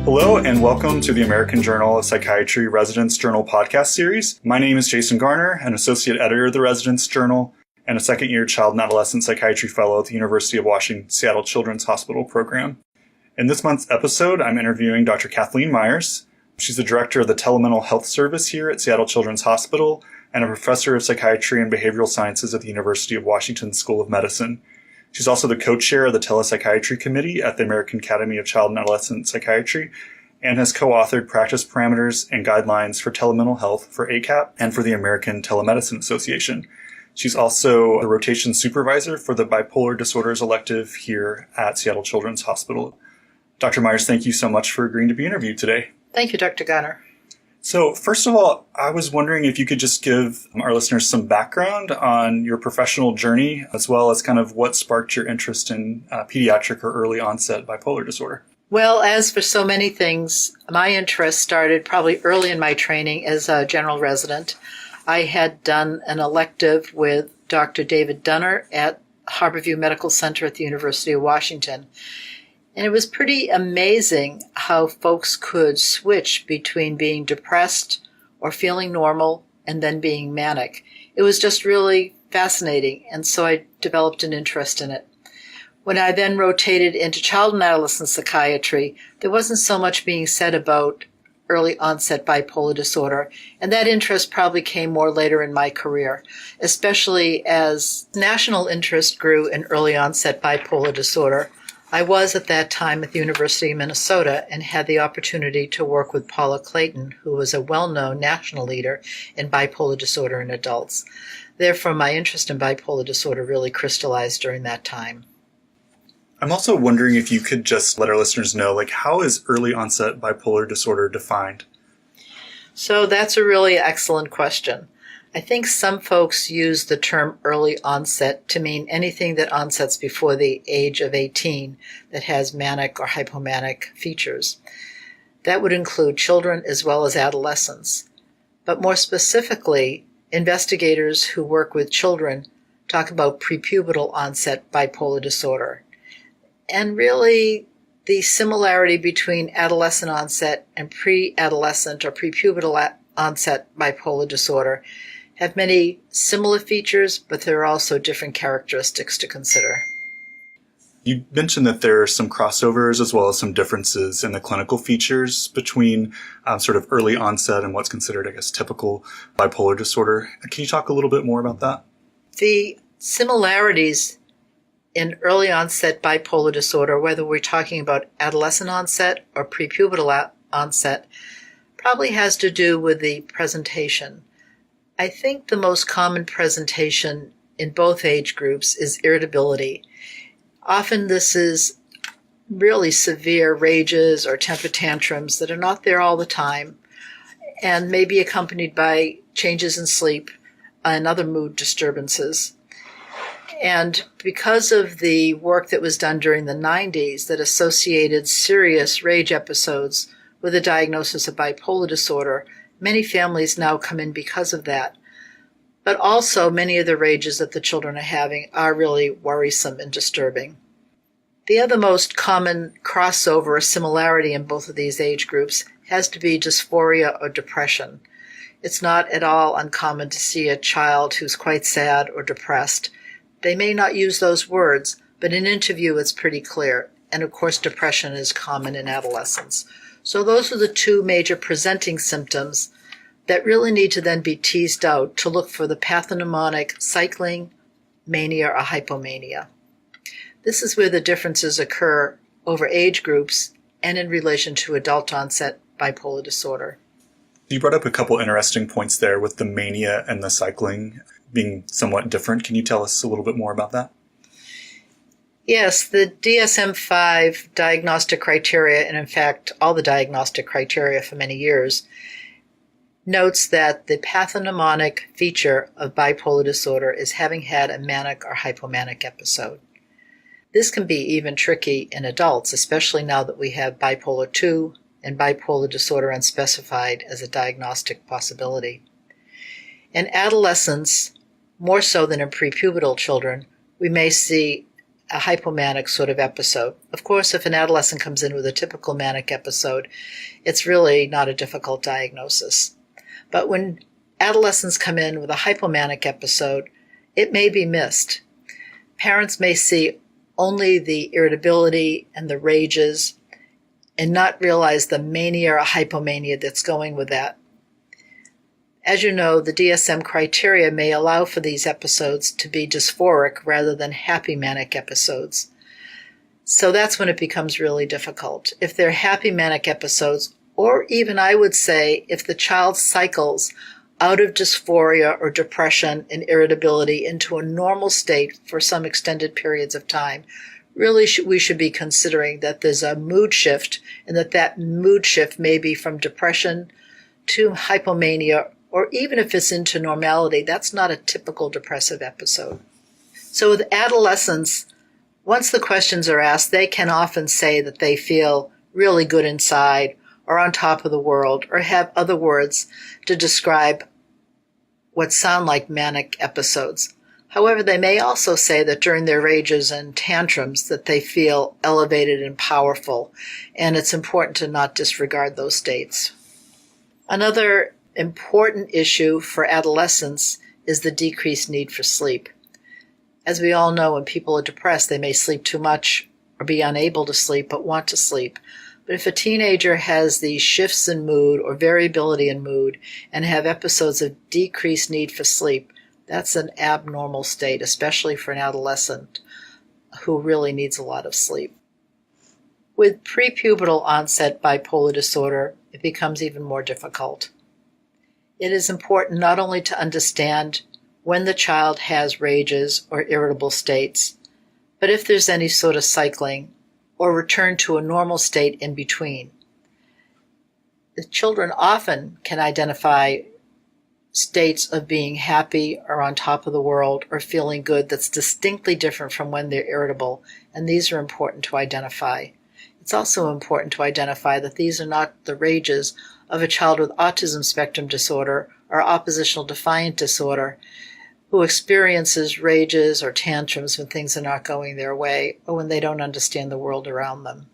Hello and welcome to the American Journal of Psychiatry Residence Journal podcast series. My name is Jason Garner, an associate editor of the Residence Journal and a second-year child and adolescent psychiatry fellow at the University of Washington Seattle Children's Hospital program. In this month's episode, I'm interviewing Dr. Kathleen Myers. She's the director of the Telemental Health Service here at Seattle Children's Hospital and a professor of psychiatry and behavioral sciences at the University of Washington School of Medicine. She's also the co-chair of the Telepsychiatry Committee at the American Academy of Child and Adolescent Psychiatry and has co-authored practice parameters and guidelines for telemental health for ACAP and for the American Telemedicine Association. She's also a rotation supervisor for the Bipolar Disorders elective here at Seattle Children's Hospital. Dr. Myers, thank you so much for agreeing to be interviewed today. Thank you, Dr. Garner. So first of all, I was wondering if you could just give our listeners some background on your professional journey, as well as kind of what sparked your interest in pediatric or early onset bipolar disorder. Well, as for so many things, my interest started probably early in my training as a general resident. I had done an elective with Dr. David Dunner at Harborview Medical Center at the University of Washington. And it was pretty amazing how folks could switch between being depressed or feeling normal and then being manic. It was just really fascinating, and so I developed an interest in it. When I then rotated into child and adolescent psychiatry, there wasn't so much being said about early onset bipolar disorder, and that interest probably came more later in my career, especially as national interest grew in early onset bipolar disorder. I was at that time at the University of Minnesota and had the opportunity to work with Paula Clayton, who was a well-known national leader in bipolar disorder in adults. Therefore, my interest in bipolar disorder really crystallized during that time. I'm also wondering if you could just let our listeners know, how is early onset bipolar disorder defined? So that's a really excellent question. I think some folks use the term early onset to mean anything that onsets before the age of 18 that has manic or hypomanic features. That would include children as well as adolescents. But more specifically, investigators who work with children talk about prepubertal onset bipolar disorder. And really, the similarity between adolescent onset and pre-adolescent or prepubertal onset bipolar disorder have many similar features, but there are also different characteristics to consider. You mentioned that there are some crossovers as well as some differences in the clinical features between sort of early onset and what's considered, typical bipolar disorder. Can you talk a little bit more about that? The similarities in early onset bipolar disorder, whether we're talking about adolescent onset or prepubertal onset, probably has to do with the presentation. I think the most common presentation in both age groups is irritability. Often this is really severe rages or temper tantrums that are not there all the time and may be accompanied by changes in sleep and other mood disturbances. And because of the work that was done during the 90s that associated serious rage episodes with a diagnosis of bipolar disorder, many families now come in because of that. But also many of the rages that the children are having are really worrisome and disturbing. The other most common crossover or similarity in both of these age groups has to be dysphoria or depression. It's not at all uncommon to see a child who's quite sad or depressed. They may not use those words, but in interview it's pretty clear. And of course, depression is common in adolescents. So those are the two major presenting symptoms that really need to then be teased out to look for the pathognomonic cycling, mania, or hypomania. This is where the differences occur over age groups and in relation to adult onset bipolar disorder. You brought up a couple interesting points there with the mania and the cycling being somewhat different. Can you tell us a little bit more about that? Yes, the DSM-5 diagnostic criteria, and in fact all the diagnostic criteria for many years, notes that the pathognomonic feature of bipolar disorder is having had a manic or hypomanic episode. This can be even tricky in adults, especially now that we have bipolar 2 and bipolar disorder unspecified as a diagnostic possibility. In adolescents, more so than in prepubertal children, we may see a hypomanic sort of episode. Of course, if an adolescent comes in with a typical manic episode, it's really not a difficult diagnosis. But when adolescents come in with a hypomanic episode, it may be missed. Parents may see only the irritability and the rages and not realize the mania or hypomania that's going with that. As you know, the DSM criteria may allow for these episodes to be dysphoric rather than happy manic episodes. So that's when it becomes really difficult. If they're happy manic episodes, or even I would say if the child cycles out of dysphoria or depression and irritability into a normal state for some extended periods of time, really we should be considering that there's a mood shift and that mood shift may be from depression to hypomania, or even if it's into normality, that's not a typical depressive episode. So with adolescents, once the questions are asked, they can often say that they feel really good inside or on top of the world or have other words to describe what sound like manic episodes. However, they may also say that during their rages and tantrums that they feel elevated and powerful, and it's important to not disregard those states. Another important issue for adolescents is the decreased need for sleep. As we all know, when people are depressed, they may sleep too much or be unable to sleep but want to sleep. But if a teenager has these shifts in mood or variability in mood and have episodes of decreased need for sleep, that's an abnormal state, especially for an adolescent who really needs a lot of sleep. With prepubertal onset bipolar disorder, it becomes even more difficult. It is important not only to understand when the child has rages or irritable states, but if there's any sort of cycling or return to a normal state in between. The children often can identify states of being happy or on top of the world or feeling good that's distinctly different from when they're irritable, and these are important to identify. It's also important to identify that these are not the rages of a child with autism spectrum disorder or oppositional defiant disorder who experiences rages or tantrums when things are not going their way or when they don't understand the world around them.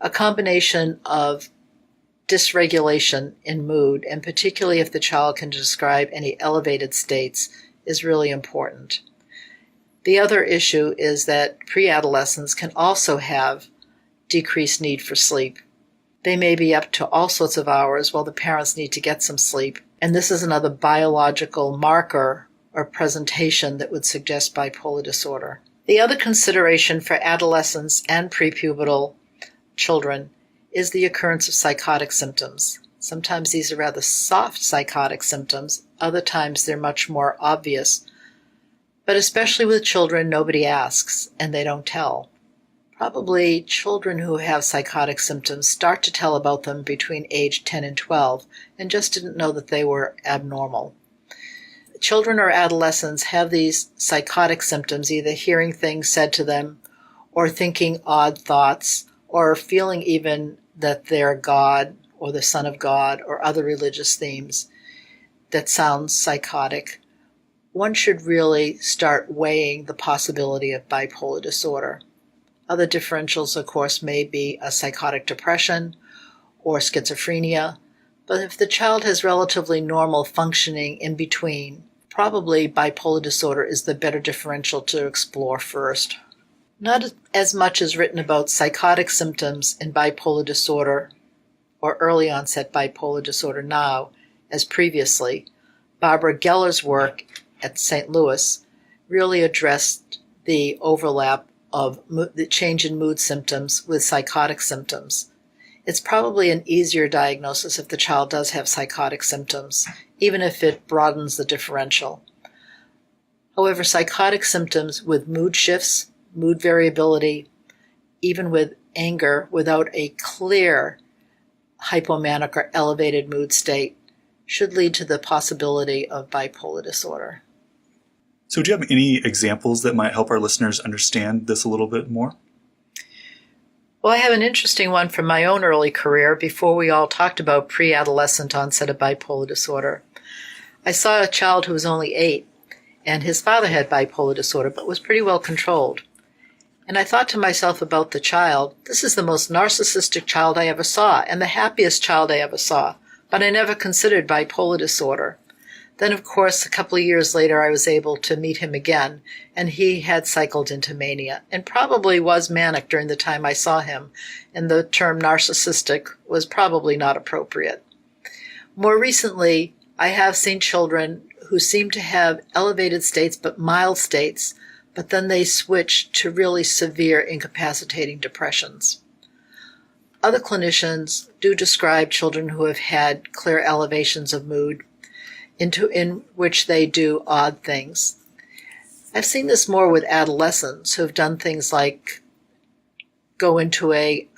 A combination of dysregulation in mood, and particularly if the child can describe any elevated states, is really important. The other issue is that pre-adolescents can also have decreased need for sleep. They may be up to all sorts of hours while the parents need to get some sleep, and this is another biological marker or presentation that would suggest bipolar disorder. The other consideration for adolescents and prepubertal children is the occurrence of psychotic symptoms. Sometimes these are rather soft psychotic symptoms, other times they're much more obvious. But especially with children, nobody asks, and they don't tell. Probably children who have psychotic symptoms start to tell about them between age 10 and 12 and just didn't know that they were abnormal. Children or adolescents have these psychotic symptoms, either hearing things said to them or thinking odd thoughts or feeling even that they're God or the Son of God or other religious themes that sounds psychotic. One should really start weighing the possibility of bipolar disorder. Other differentials, of course, may be a psychotic depression or schizophrenia, but if the child has relatively normal functioning in between, probably bipolar disorder is the better differential to explore first. Not as much is written about psychotic symptoms in bipolar disorder or early onset bipolar disorder now as previously. Barbara Geller's work at St. Louis really addressed the overlap of the change in mood symptoms with psychotic symptoms. It's probably an easier diagnosis if the child does have psychotic symptoms, even if it broadens the differential. However, psychotic symptoms with mood shifts, mood variability, even with anger without a clear hypomanic or elevated mood state, should lead to the possibility of bipolar disorder. So do you have any examples that might help our listeners understand this a little bit more? Well, I have an interesting one from my own early career before we all talked about pre-adolescent onset of bipolar disorder. I saw a child who was only 8, and his father had bipolar disorder but was pretty well controlled. And I thought to myself about the child, this is the most narcissistic child I ever saw, and the happiest child I ever saw, but I never considered bipolar disorder. Then, of course, a couple of years later, I was able to meet him again, and he had cycled into mania, and probably was manic during the time I saw him, and the term narcissistic was probably not appropriate. More recently, I have seen children who seem to have elevated states, but mild states, but then they switch to really severe incapacitating depressions. Other clinicians do describe children who have had clear elevations of mood in which they do odd things. I've seen this more with adolescents who have done things like go into a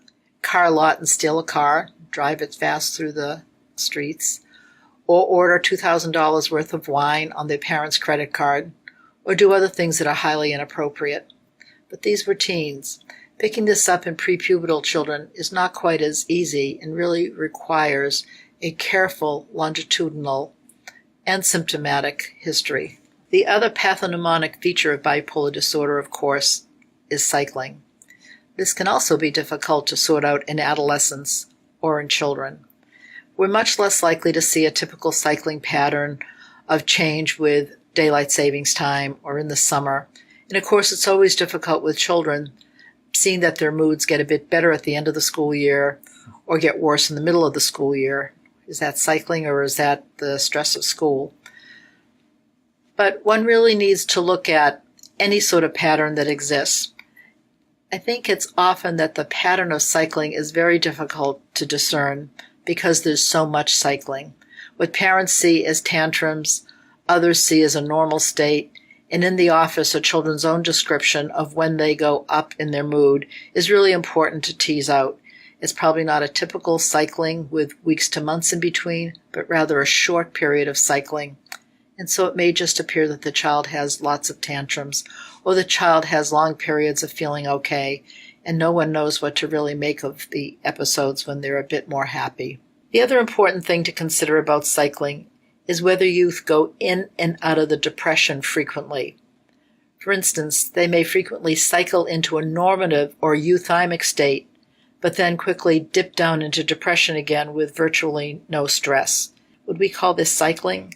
car lot and steal a car, drive it fast through the streets, or order $2,000 worth of wine on their parents' credit card, or do other things that are highly inappropriate. But these were teens. Picking this up in prepubertal children is not quite as easy and really requires a careful longitudinal and symptomatic history. The other pathognomonic feature of bipolar disorder, of course, is cycling. This can also be difficult to sort out in adolescents or in children. We're much less likely to see a typical cycling pattern of change with daylight savings time or in the summer. And of course, it's always difficult with children, seeing that their moods get a bit better at the end of the school year or get worse in the middle of the school year. Is that cycling or is that the stress of school? But one really needs to look at any sort of pattern that exists. I think it's often that the pattern of cycling is very difficult to discern because there's so much cycling. What parents see as tantrums, others see as a normal state, and in the office a children's own description of when they go up in their mood is really important to tease out. It's probably not a typical cycling with weeks to months in between, but rather a short period of cycling. And so it may just appear that the child has lots of tantrums, or the child has long periods of feeling okay, and no one knows what to really make of the episodes when they're a bit more happy. The other important thing to consider about cycling is whether youth go in and out of the depression frequently. For instance, they may frequently cycle into a normative or euthymic state, but then quickly dip down into depression again with virtually no stress. Would we call this cycling?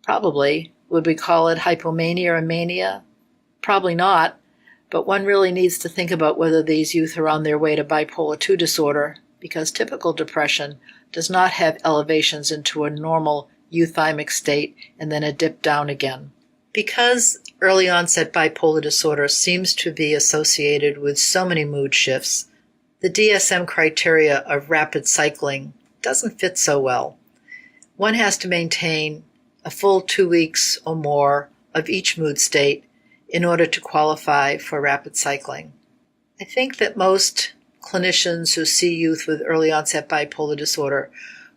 Probably. Would we call it hypomania or mania? Probably not, but one really needs to think about whether these youth are on their way to bipolar II disorder, because typical depression does not have elevations into a normal euthymic state and then a dip down again. Because early onset bipolar disorder seems to be associated with so many mood shifts, the DSM criteria of rapid cycling doesn't fit so well. One has to maintain a full 2 weeks or more of each mood state in order to qualify for rapid cycling. I think that most clinicians who see youth with early onset bipolar disorder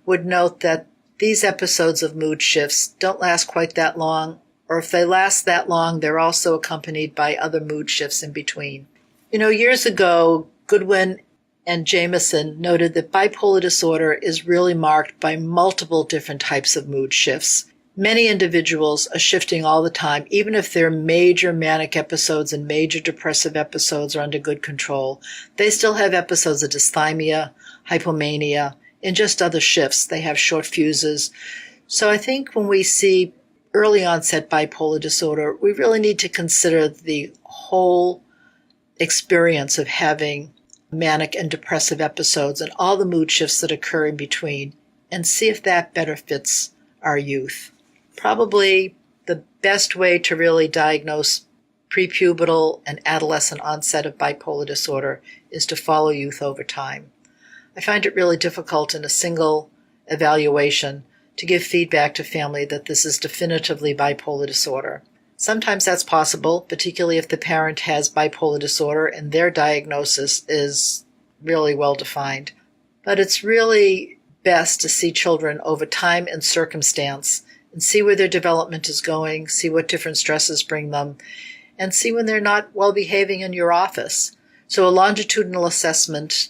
would note that these episodes of mood shifts don't last quite that long, or if they last that long, they're also accompanied by other mood shifts in between. Years ago, Goodwin and Jameson noted that bipolar disorder is really marked by multiple different types of mood shifts. Many individuals are shifting all the time, even if their major manic episodes and major depressive episodes are under good control. They still have episodes of dysthymia, hypomania, and just other shifts. They have short fuses. So I think when we see early onset bipolar disorder, we really need to consider the whole experience of having manic and depressive episodes and all the mood shifts that occur in between, and see if that better fits our youth. Probably the best way to really diagnose prepubertal and adolescent onset of bipolar disorder is to follow youth over time. I find it really difficult in a single evaluation to give feedback to family that this is definitively bipolar disorder. Sometimes that's possible, particularly if the parent has bipolar disorder and their diagnosis is really well defined. But it's really best to see children over time and circumstance and see where their development is going, see what different stresses bring them, and see when they're not well behaving in your office. So a longitudinal assessment,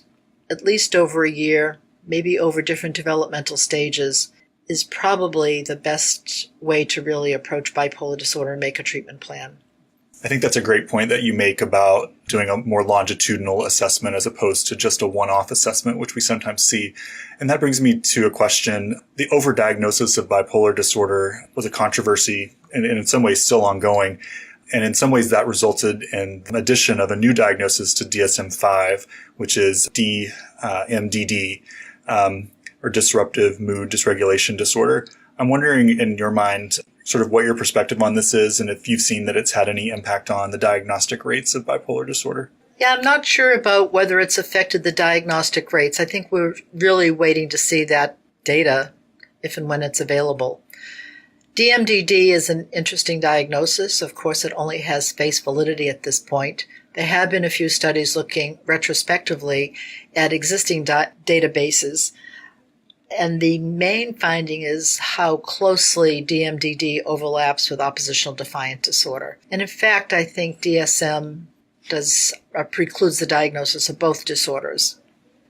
at least over a year, maybe over different developmental stages, is probably the best way to really approach bipolar disorder and make a treatment plan. I think that's a great point that you make about doing a more longitudinal assessment as opposed to just a one-off assessment, which we sometimes see. And that brings me to a question. The overdiagnosis of bipolar disorder was a controversy and in some ways still ongoing. And in some ways that resulted in the addition of a new diagnosis to DSM-5, which is DMDD, or disruptive mood dysregulation disorder. I'm wondering, in your mind, sort of what your perspective on this is, and if you've seen that it's had any impact on the diagnostic rates of bipolar disorder. Yeah, I'm not sure about whether it's affected the diagnostic rates. I think we're really waiting to see that data if and when it's available. DMDD is an interesting diagnosis. Of course, it only has face validity at this point. There have been a few studies looking retrospectively at existing databases. And the main finding is how closely DMDD overlaps with oppositional defiant disorder. And in fact, I think DSM precludes the diagnosis of both disorders.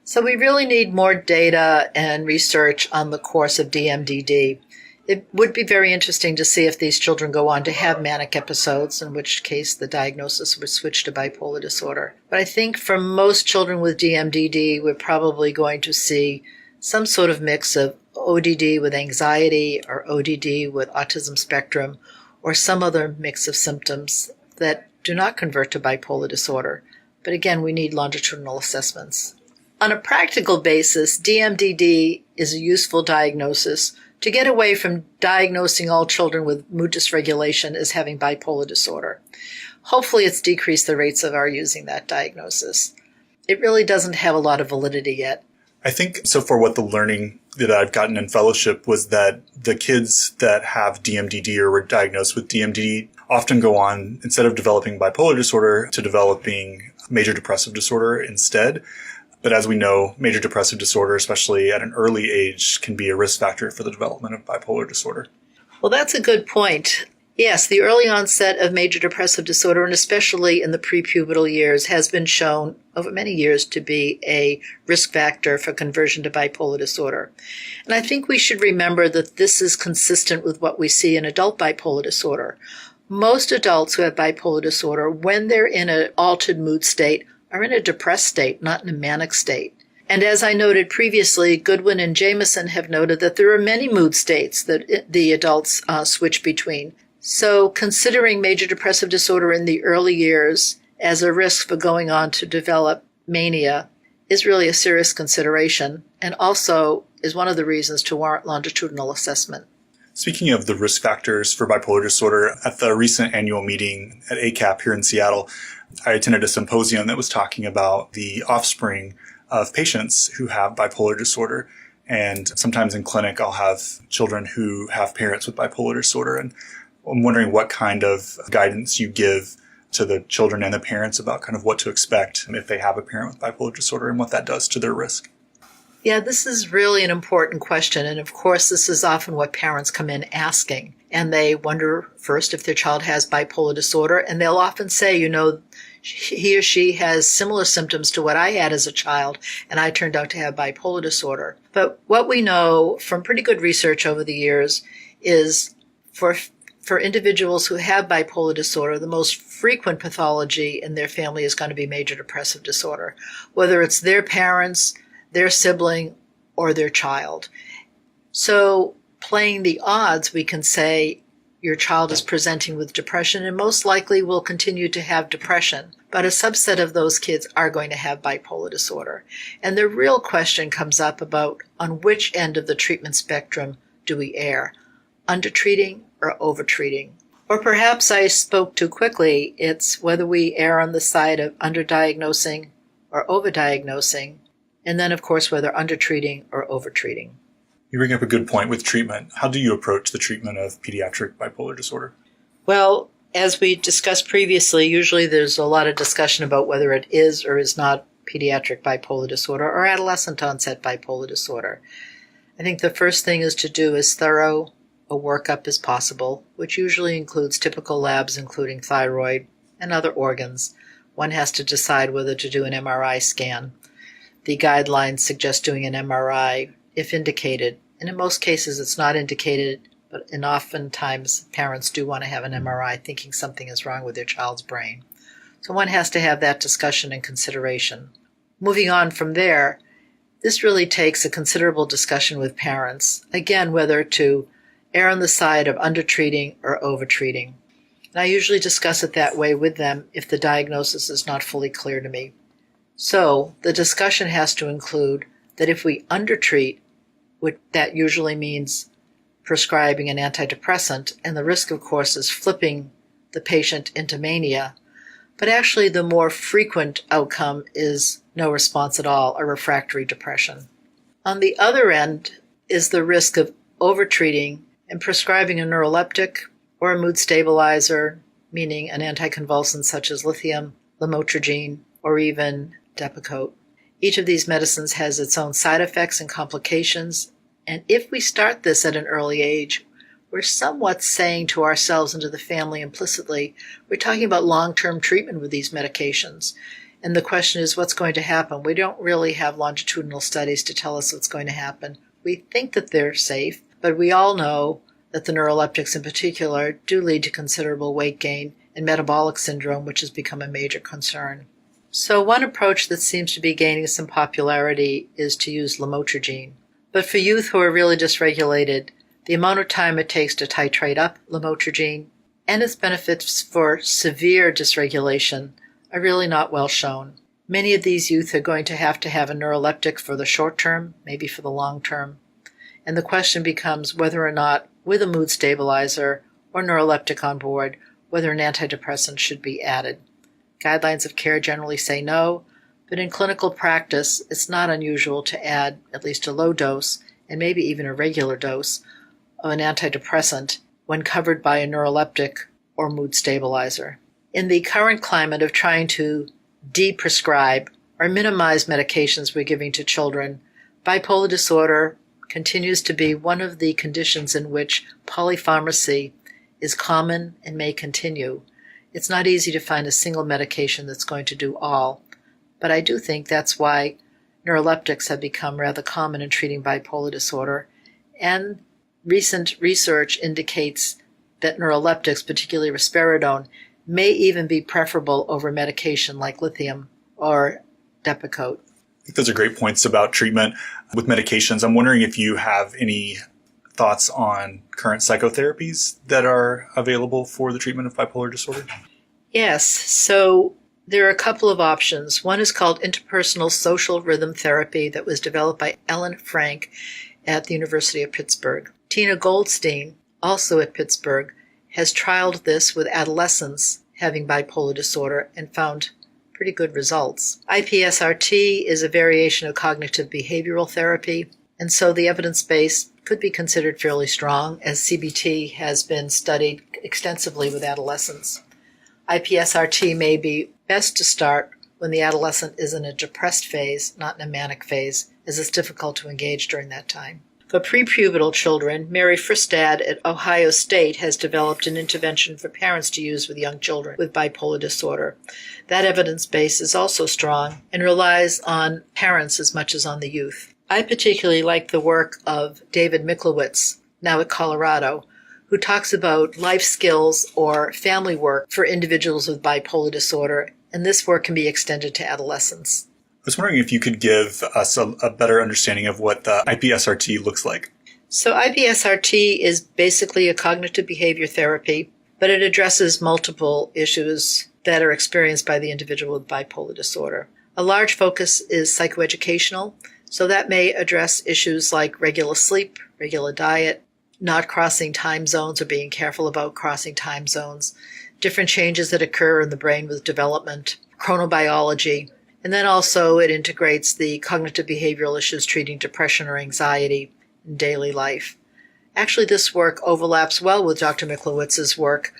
So we really need more data and research on the course of DMDD. It would be very interesting to see if these children go on to have manic episodes, in which case the diagnosis would switch to bipolar disorder. But I think for most children with DMDD, we're probably going to see some sort of mix of ODD with anxiety or ODD with autism spectrum, or some other mix of symptoms that do not convert to bipolar disorder. But again, we need longitudinal assessments. On a practical basis, DMDD is a useful diagnosis to get away from diagnosing all children with mood dysregulation as having bipolar disorder. Hopefully it's decreased the rates of our using that diagnosis. It really doesn't have a lot of validity yet. I think so far what the learning that I've gotten in fellowship was that the kids that have DMDD or were diagnosed with DMDD often go on, instead of developing bipolar disorder, to developing major depressive disorder instead. But as we know, major depressive disorder, especially at an early age, can be a risk factor for the development of bipolar disorder. Well, that's a good point. Yes, the early onset of major depressive disorder, and especially in the prepubertal years, has been shown over many years to be a risk factor for conversion to bipolar disorder. And I think we should remember that this is consistent with what we see in adult bipolar disorder. Most adults who have bipolar disorder, when they're in an altered mood state, are in a depressed state, not in a manic state. And as I noted previously, Goodwin and Jameson have noted that there are many mood states that the adults switch between. So considering major depressive disorder in the early years as a risk for going on to develop mania is really a serious consideration, and also is one of the reasons to warrant longitudinal assessment. Speaking of the risk factors for bipolar disorder, at the recent annual meeting at ACAP here in Seattle, I attended a symposium that was talking about the offspring of patients who have bipolar disorder. And sometimes in clinic, I'll have children who have parents with bipolar disorder. And I'm wondering what kind of guidance you give to the children and the parents about kind of what to expect if they have a parent with bipolar disorder and what that does to their risk. Yeah, this is really an important question. And of course, this is often what parents come in asking. And they wonder first if their child has bipolar disorder. And they'll often say, you know, he or she has similar symptoms to what I had as a child, and I turned out to have bipolar disorder. But what we know from pretty good research over the years is for individuals who have bipolar disorder, the most frequent pathology in their family is going to be major depressive disorder, whether it's their parents, their sibling, or their child. So playing the odds, we can say your child is presenting with depression and most likely will continue to have depression. But a subset of those kids are going to have bipolar disorder. And the real question comes up about on which end of the treatment spectrum do we err? Undertreating or overtreating? Or perhaps I spoke too quickly. It's whether we err on the side of underdiagnosing or overdiagnosing. And then, of course, whether undertreating or overtreating. You bring up a good point with treatment. How do you approach the treatment of pediatric bipolar disorder? Well, as we discussed previously, usually there's a lot of discussion about whether it is or is not pediatric bipolar disorder or adolescent onset bipolar disorder. I think the first thing is to do as thorough a workup as possible, which usually includes typical labs including thyroid and other organs. One has to decide whether to do an MRI scan. The guidelines suggest doing an MRI if indicated, and in most cases it's not indicated and oftentimes parents do want to have an MRI thinking something is wrong with their child's brain. So one has to have that discussion and consideration. Moving on from there, this really takes a considerable discussion with parents, again, whether to err on the side of undertreating or overtreating. And I usually discuss it that way with them if the diagnosis is not fully clear to me. So the discussion has to include that if we undertreat, that usually means prescribing an antidepressant, and the risk, of course, is flipping the patient into mania. But actually, the more frequent outcome is no response at all, or refractory depression. On the other end is the risk of overtreating and prescribing a neuroleptic or a mood stabilizer, meaning an anticonvulsant such as lithium, lamotrigine, or even Depakote. Each of these medicines has its own side effects and complications, and if we start this at an early age, we're somewhat saying to ourselves and to the family implicitly, we're talking about long-term treatment with these medications. And the question is, what's going to happen? We don't really have longitudinal studies to tell us what's going to happen. We think that they're safe, but we all know that the neuroleptics in particular do lead to considerable weight gain and metabolic syndrome, which has become a major concern. So one approach that seems to be gaining some popularity is to use lamotrigine. But for youth who are really dysregulated, the amount of time it takes to titrate up lamotrigine and its benefits for severe dysregulation are really not well shown. Many of these youth are going to have a neuroleptic for the short term, maybe for the long term. And the question becomes whether or not, with a mood stabilizer or neuroleptic on board, whether an antidepressant should be added. Guidelines of care generally say no, but in clinical practice, it's not unusual to add at least a low dose, and maybe even a regular dose, of an antidepressant when covered by a neuroleptic or mood stabilizer. In the current climate of trying to de-prescribe or minimize medications we're giving to children, bipolar disorder continues to be one of the conditions in which polypharmacy is common and may continue. It's not easy to find a single medication that's going to do all, but I do think that's why neuroleptics have become rather common in treating bipolar disorder, and recent research indicates that neuroleptics, particularly risperidone, may even be preferable over medication like lithium or Depakote. I think those are great points about treatment with medications. I'm wondering if you have any thoughts on current psychotherapies that are available for the treatment of bipolar disorder? Yes, so there are a couple of options. One is called interpersonal social rhythm therapy that was developed by Ellen Frank at the University of Pittsburgh. Tina Goldstein, also at Pittsburgh, has trialed this with adolescents having bipolar disorder and found pretty good results. IPSRT is a variation of cognitive behavioral therapy, and so the evidence base could be considered fairly strong, as CBT has been studied extensively with adolescents. IPSRT may be best to start when the adolescent is in a depressed phase, not in a manic phase, as it's difficult to engage during that time. For prepubertal children, Mary Fristad at Ohio State has developed an intervention for parents to use with young children with bipolar disorder. That evidence base is also strong and relies on parents as much as on the youth. I particularly like the work of David Miklowitz, now at Colorado, who talks about life skills or family work for individuals with bipolar disorder, and this work can be extended to adolescents. I was wondering if you could give us a better understanding of what the IPSRT looks like. So IPSRT is basically a cognitive behavior therapy, but it addresses multiple issues that are experienced by the individual with bipolar disorder. A large focus is psychoeducational, so that may address issues like regular sleep, regular diet, not crossing time zones or being careful about crossing time zones, different changes that occur in the brain with development, chronobiology, and then also it integrates the cognitive behavioral issues treating depression or anxiety in daily life. Actually, this work overlaps well with Dr. Miklowitz's work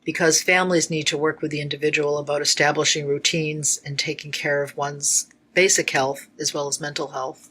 because families need to work with the individual about establishing routines and taking care of one's basic health as well as mental health.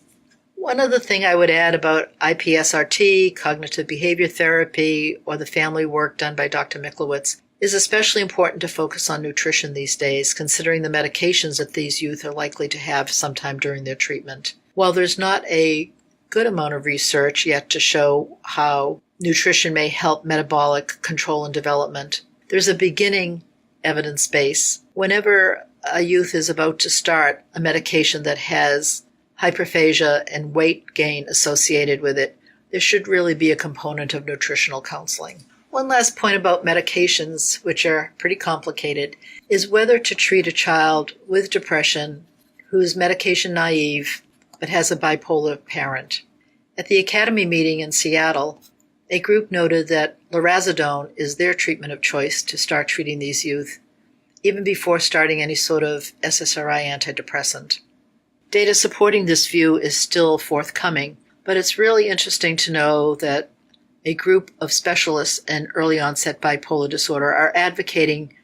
One other thing I would add about IPSRT, cognitive behavior therapy, or the family work done by Dr. Miklowitz is especially important to focus on nutrition these days, considering the medications that these youth are likely to have sometime during their treatment. While there's not a good amount of research yet to show how nutrition may help metabolic control and development. There's a beginning evidence base. Whenever a youth is about to start a medication that has hyperphagia and weight gain associated with it, there should really be a component of nutritional counseling. One last point about medications, which are pretty complicated, is whether to treat a child with depression who's medication naive but has a bipolar parent. At the Academy meeting in Seattle, a group noted that lorazepam is their treatment of choice to start treating these youth, even before starting any sort of SSRI antidepressant. Data supporting this view is still forthcoming, but it's really interesting to know that a group of specialists in early onset bipolar disorder are advocating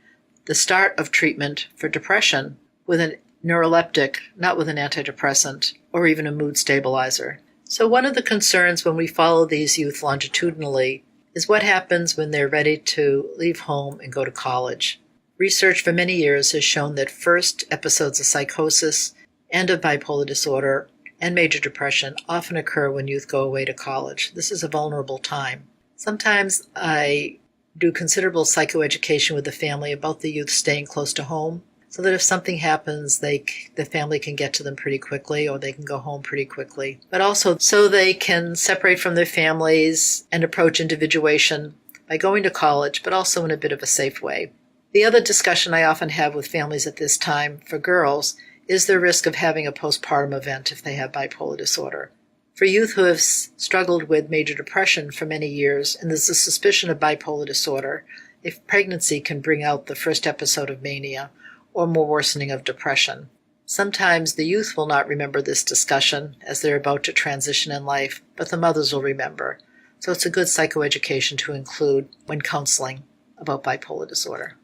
the start of treatment for depression with a neuroleptic, not with an antidepressant or even a mood stabilizer. So one of the concerns when we follow these youth longitudinally is what happens when they're ready to leave home and go to college. Research for many years has shown that first episodes of psychosis and of bipolar disorder and major depression often occur when youth go away to college. This is a vulnerable time. Sometimes I do considerable psychoeducation with the family about the youth staying close to home, so that if something happens, the family can get to them pretty quickly or they can go home pretty quickly. But also so they can separate from their families and approach individuation by going to college, but also in a bit of a safe way. The other discussion I often have with families at this time for girls is the risk of having a postpartum event if they have bipolar disorder. For youth who have struggled with major depression for many years and there's a suspicion of bipolar disorder, if pregnancy can bring out the first episode of mania or more worsening of depression. Sometimes the youth will not remember this discussion as they're about to transition in life, but the mothers will remember. So it's a good psychoeducation to include when counseling about bipolar disorder.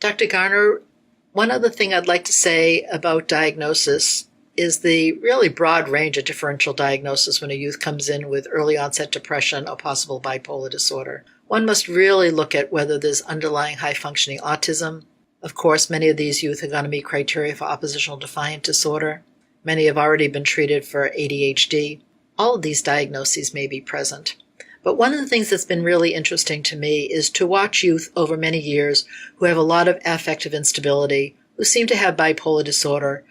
Dr. Garner, one other thing I'd like to say about diagnosis is the really broad range of differential diagnosis when a youth comes in with early onset depression or possible bipolar disorder. One must really look at whether there's underlying high-functioning autism. Of course, many of these youth are going to meet criteria for oppositional defiant disorder. Many have already been treated for ADHD. All of these diagnoses may be present. But one of the things that's been really interesting to me is to watch youth over many years who have a lot of affective instability, who seem to have bipolar disorder,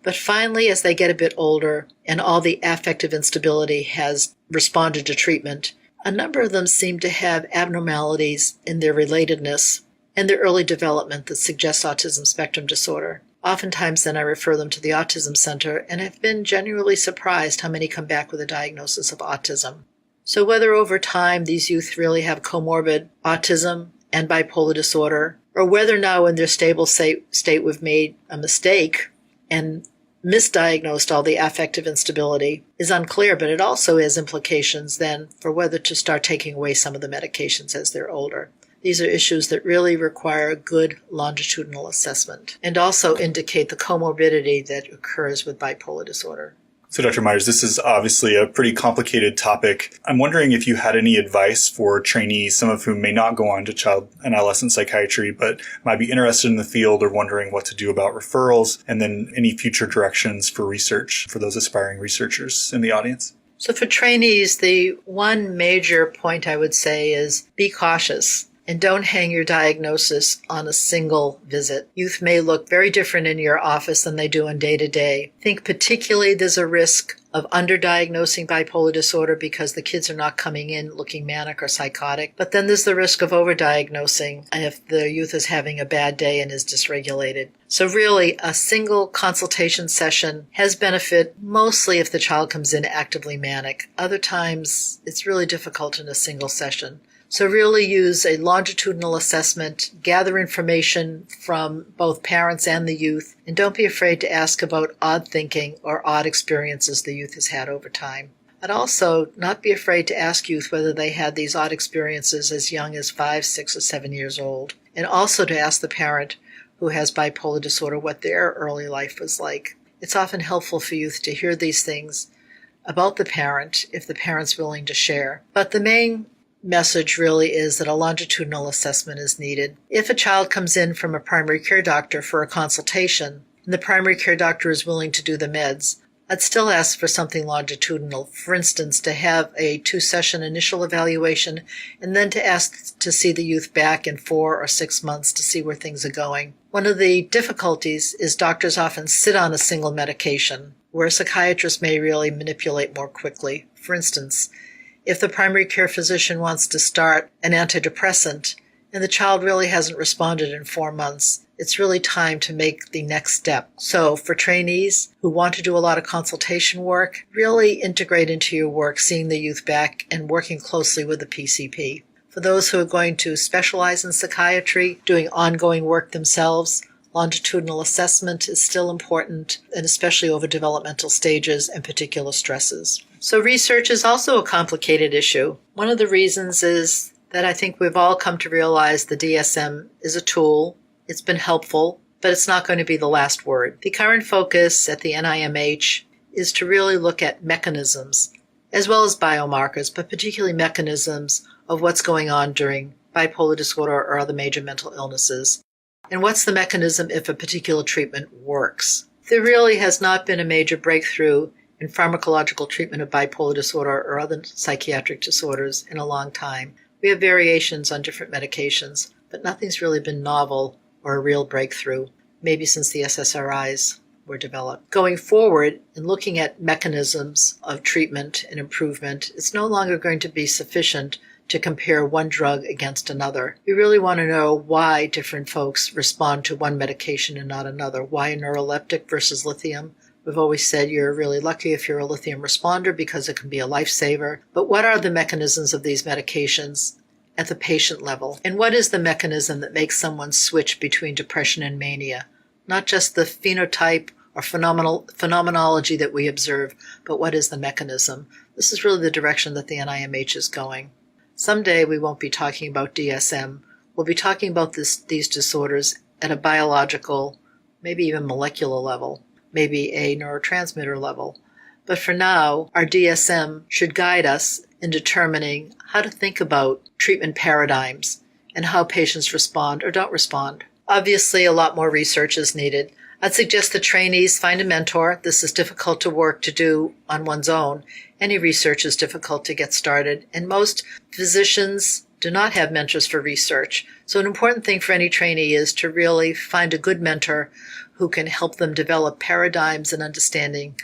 but finally, as they get a bit older and all the affective instability has responded to treatment, a number of them seem to have abnormalities in their relatedness and their early development that suggests autism spectrum disorder. Oftentimes then I refer them to the Autism Center and have been genuinely surprised how many come back with a diagnosis of autism. So whether over time these youth really have comorbid autism and bipolar disorder, or whether now in their stable state we've made a mistake and misdiagnosed all the affective instability is unclear, but it also has implications then for whether to start taking away some of the medications as they're older. These are issues that really require good longitudinal assessment and also indicate the comorbidity that occurs with bipolar disorder. So, Dr. Myers, this is obviously a pretty complicated topic. I'm wondering if you had any advice for trainees, some of whom may not go on to child and adolescent psychiatry, but might be interested in the field or wondering what to do about referrals, and then any future directions for research for those aspiring researchers in the audience. So for trainees, the one major point I would say is be cautious. And don't hang your diagnosis on a single visit. Youth may look very different in your office than they do in day-to-day. I think particularly there's a risk of underdiagnosing bipolar disorder because the kids are not coming in looking manic or psychotic. But then there's the risk of overdiagnosing if the youth is having a bad day and is dysregulated. So really, a single consultation session has benefit mostly if the child comes in actively manic. Other times, it's really difficult in a single session. So really use a longitudinal assessment, gather information from both parents and the youth, and don't be afraid to ask about odd thinking or odd experiences the youth has had over time. And also not be afraid to ask youth whether they had these odd experiences as young as 5, 6, or 7 years old. And also to ask the parent who has bipolar disorder what their early life was like. It's often helpful for youth to hear these things about the parent if the parent's willing to share. But the main message really is that a longitudinal assessment is needed. If a child comes in from a primary care doctor for a consultation, and the primary care doctor is willing to do the meds, I'd still ask for something longitudinal. For instance, to have a 2-session initial evaluation and then to ask to see the youth back in 4 or 6 months to see where things are going. One of the difficulties is doctors often sit on a single medication, where a psychiatrist may really manipulate more quickly. For instance, if the primary care physician wants to start an antidepressant and the child really hasn't responded in 4 months, it's really time to make the next step. So for trainees who want to do a lot of consultation work, really integrate into your work seeing the youth back and working closely with the PCP. For those who are going to specialize in psychiatry, doing ongoing work themselves, longitudinal assessment is still important, and especially over developmental stages and particular stresses. So research is also a complicated issue. One of the reasons is that I think we've all come to realize the DSM is a tool. It's been helpful, but it's not going to be the last word. The current focus at the NIMH is to really look at mechanisms, as well as biomarkers, but particularly mechanisms of what's going on during bipolar disorder or other major mental illnesses. And what's the mechanism if a particular treatment works? There really has not been a major breakthrough in pharmacological treatment of bipolar disorder or other psychiatric disorders in a long time. We have variations on different medications, but nothing's really been novel or a real breakthrough, maybe since the SSRIs were developed. Going forward, in looking at mechanisms of treatment and improvement, it's no longer going to be sufficient to compare one drug against another. We really want to know why different folks respond to one medication and not another. Why a neuroleptic versus lithium? We've always said you're really lucky if you're a lithium responder because it can be a lifesaver. But what are the mechanisms of these medications at the patient level? And what is the mechanism that makes someone switch between depression and mania? Not just the phenotype or phenomenology that we observe, but what is the mechanism? This is really the direction that the NIMH is going. Someday we won't be talking about DSM. We'll be talking about these disorders at a biological, maybe even molecular level, maybe a neurotransmitter level. But for now, our DSM should guide us in determining how to think about treatment paradigms and how patients respond or don't respond. Obviously, a lot more research is needed. I'd suggest that trainees find a mentor. This is difficult to do on one's own. Any research is difficult to get started, and most physicians do not have mentors for research. So an important thing for any trainee is to really find a good mentor who can help them develop paradigms and understanding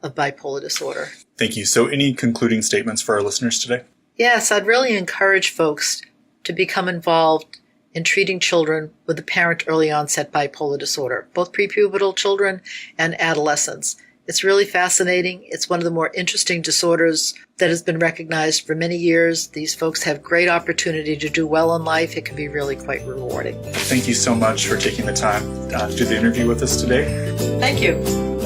of bipolar disorder. Thank you. So any concluding statements for our listeners today? Yes, I'd really encourage folks to become involved in treating children with apparent early onset bipolar disorder, both prepubertal children and adolescents. It's really fascinating. It's one of the more interesting disorders that has been recognized for many years. These folks have great opportunity to do well in life. It can be really quite rewarding. Thank you so much for taking the time to do the interview with us today. Thank you.